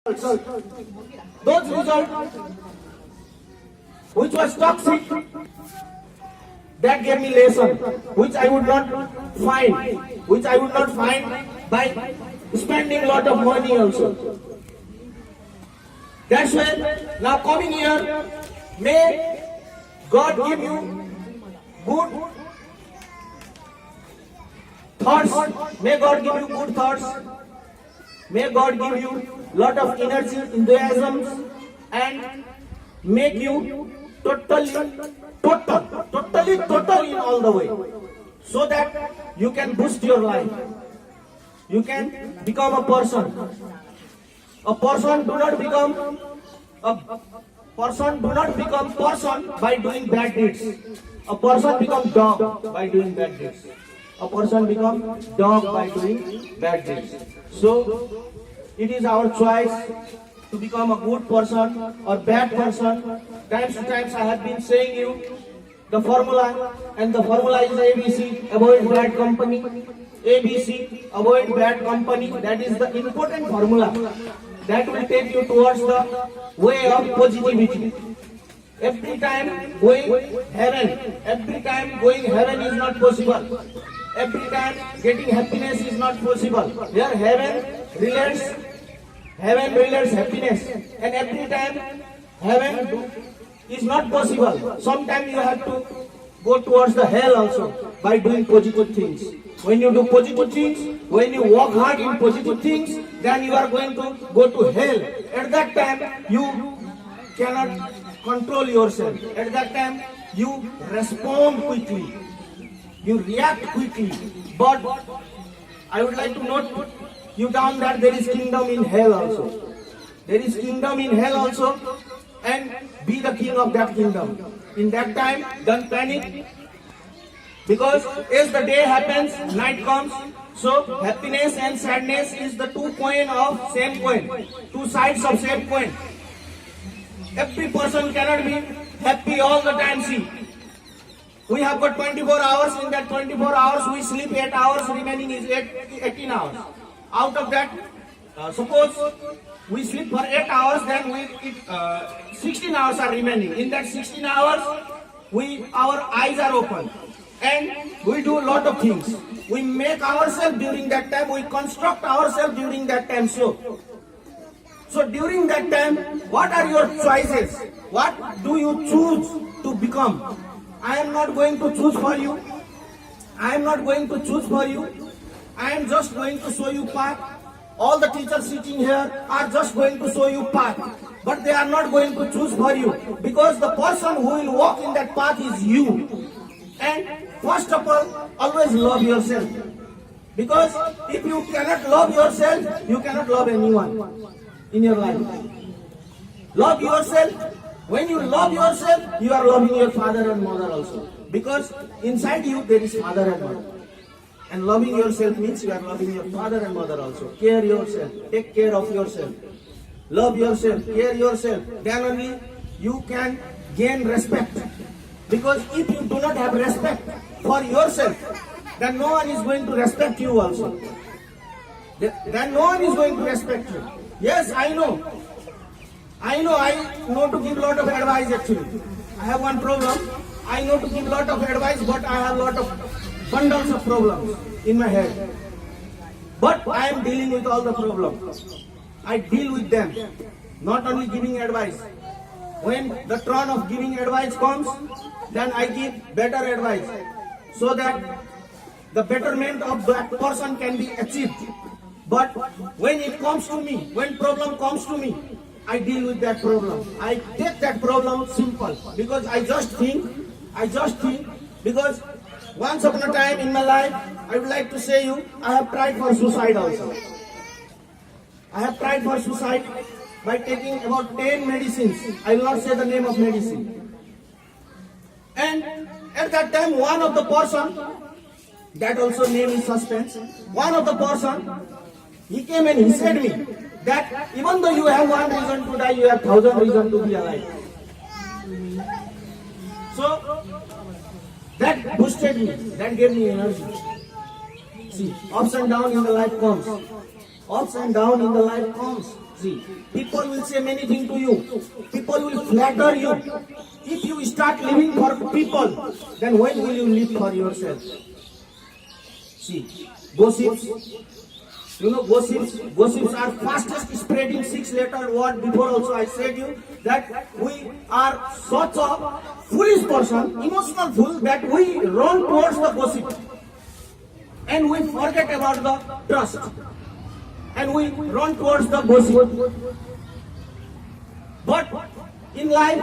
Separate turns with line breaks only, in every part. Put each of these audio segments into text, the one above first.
Those results which was toxic, that gave me lesson which I would not find by spending lot of money also. That's why now coming here, may God give you good thoughts. May God give you good thoughts. May God give you lot of energy, enthusiasm, and make you totally in all the way, so that you can boost your life. You can become a person. A person do not become person by doing bad deeds. A person become dog by doing bad deeds. A person become dog by doing bad deeds. So it is our choice to become a good person or bad person. Times to times I have been saying you the formula, and the formula is ABC, avoid bad company. ABC, avoid bad company. That is the important formula that will take you towards the way of positivity. Every time going heaven is not possible. Every time getting happiness is not possible. There heaven relates happiness, and every time heaven is not possible. Sometimes you have to go towards the hell also by doing positive things. When you do positive things, when you work hard in positive things, then you are going to go to hell. At that time, you cannot control yourself. At that time, you respond quickly. You react quickly. But I would like to note you down that there is kingdom in hell also. There is kingdom in hell also, and be the king of that kingdom. In that time, don't panic, because as the day happens, night comes. So happiness and sadness is the two coin of same coin, two sides of same coin. Every person cannot be happy all the time. See, we have got 24 hours. In that 24 hours, we sleep 8 hours. Remaining is 18 hours. Out of that, suppose we sleep for 8 hours, then 16 hours are remaining. In that 16 hours, our eyes are open, and we do a lot of things. We make ourselves during that time. We construct ourselves during that time. So during that time, what are your choices? What do you choose to become? I am not going to choose for you. I am not going to choose for you. I am just going to show you path. All the teachers sitting here are just going to show you path, but they are not going to choose for you, because the person who will walk in that path is you. And first of all, always love yourself, because if you cannot love yourself, you cannot love anyone in your life. Love yourself. When you love yourself, you are loving your father and mother also, because inside you there is father and mother. And loving yourself means you are loving your father and mother also. Care yourself. Take care of yourself. Love yourself. Care yourself. Then only you can gain respect. Because if you do not have respect for yourself, then no one is going to respect you also. Then no one is going to respect you. Yes, I know. I know to give lot of advice actually. I have one problem. I know to give lot of advice, but I have lot of bundles of problems in my head. But I am dealing with all the problems. I deal with them. Not only giving advice. When the turn of giving advice comes, then I give better advice, so that the betterment of that person can be achieved. But when it comes to me, when problem comes to me, I deal with that problem. I take that problem simple, because I just think, because once upon a time in my life, I would like to say you, I have tried for suicide also. I have tried for suicide by taking about 10 medicines. I will not say the name of medicine. And at that time, one of the person, that also name is suspense, one of the person, he came and he said me that even though you have one reason to die, you have 1,000 reasons to be alive. So that boosted me, that gave me energy. See, ups and downs in the life comes. Ups and downs in the life comes. See, people will say many things to you. People will flatter you. If you start living for people, then when will you live for yourself? See, gossips. You know, gossips are fastest spreading 6-letter word. Before also I said you that we are such a foolish person, emotional fool, that we run towards the gossip. And we forget about the trust. And we run towards the gossip. But in life,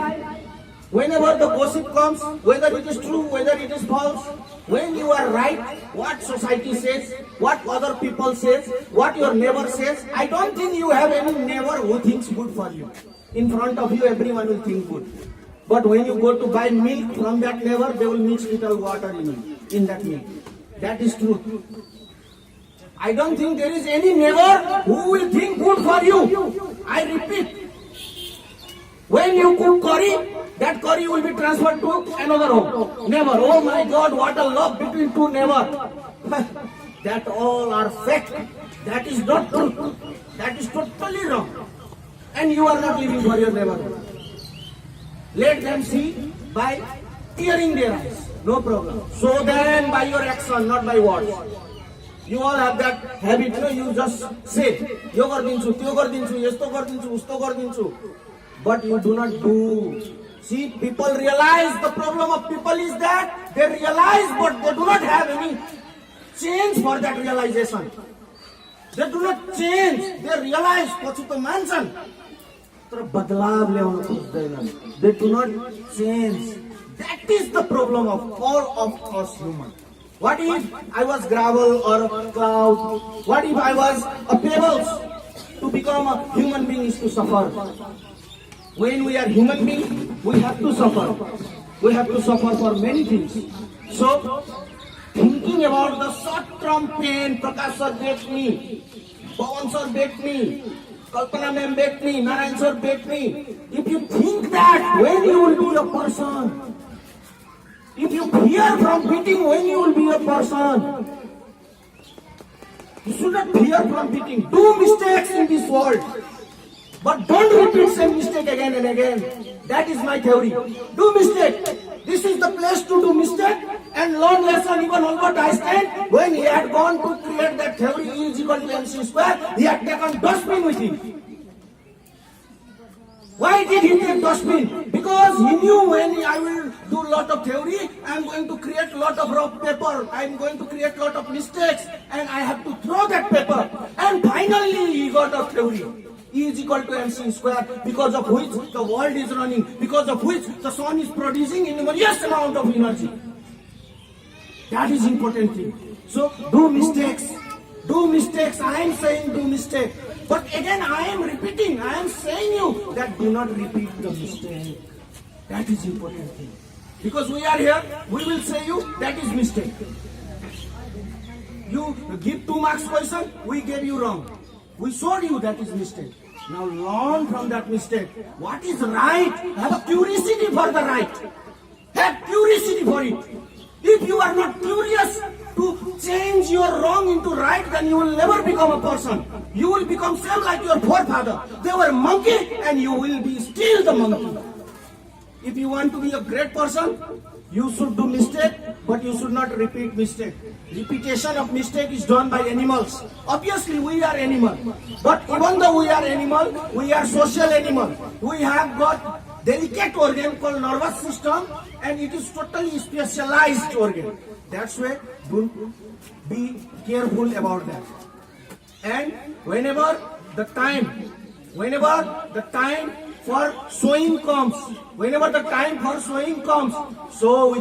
whenever the gossip comes, whether it is true, whether it is false, when you are right, what society says, what other people says, what your neighbor says, I don't think you have any neighbor who thinks good for you. In front of you, everyone will think good. But when you go to buy milk from that neighbor, they will mix little water in that milk. That is true. I don't think there is any neighbor who will think good for you. I repeat. When you cook curry, that curry will be transferred to another home. Never. Oh my God, what a love between two neighbors. That all are fake. That is not true. That is totally wrong. And you are not living for your neighbor. Let them see by tearing their eyes. No problem. So then by your action, not by words. You all have that habit, you know, you just say, yo gardinchu, tyo gardinchu, yesto gardinchu, usto gardinchu. But you do not do. See, people realize the problem of people is that they realize, but they do not have any change for that realization. They do not change. They realize पछि तो मान्छन् तर बदलाव ल्याउन खोज्दैनन्. They do not change. That is the problem of all of us humans. What if I was gravel or cloud? What if I was a pebbles? To become a human being is to suffer. When we are human beings, we have to suffer. We have to suffer for many things. So, thinking about the short-term pain, Prakash sir beat me, Pawan sir beat me, Kalpana ma'am beat me, Narayan sir beat me. If you think that, when you will be a person? If you fear from beating, when you will be a person? You should not fear from beating. Do mistakes in this world. But don't repeat same mistake again and again. That is my theory. Do mistake. This is the place to do mistake and learn lesson. Even Albert Einstein, when he had gone to create that theory E is equal to mc square, he had taken dustbin with him. Why did he take dustbin? Because he knew when I will do lot of theory, I am going to create lot of rough paper. I am going to create lot of mistakes and I have to throw that paper. And finally he got a theory. E is equal to mc square, because of which the world is running, because of which the sun is producing enormous amount of energy. That is important thing. So do mistakes. Do mistakes. I am saying do mistake. But again I am repeating, I am saying you that do not repeat the mistake. That is important thing. Because we are here, we will say you that is mistake. You give 2 marks question, we gave you wrong. We showed you that is mistake. Now learn from that mistake. What is right? Have a curiosity for the right. Have curiosity for it. If you are not curious to change your wrong into right, then you will never become a person. You will become same like your forefather. They were monkey and you will be still the monkey. If you want to be a great person, you should do mistake, but you should not repeat mistake. Repetition of mistake is done by animals. Obviously, we are animal. But even though we are animal, we are social animal. We have got delicate organ called nervous system, and it is totally specialized organ. That's why be careful about that. And whenever the time for sowing comes, so with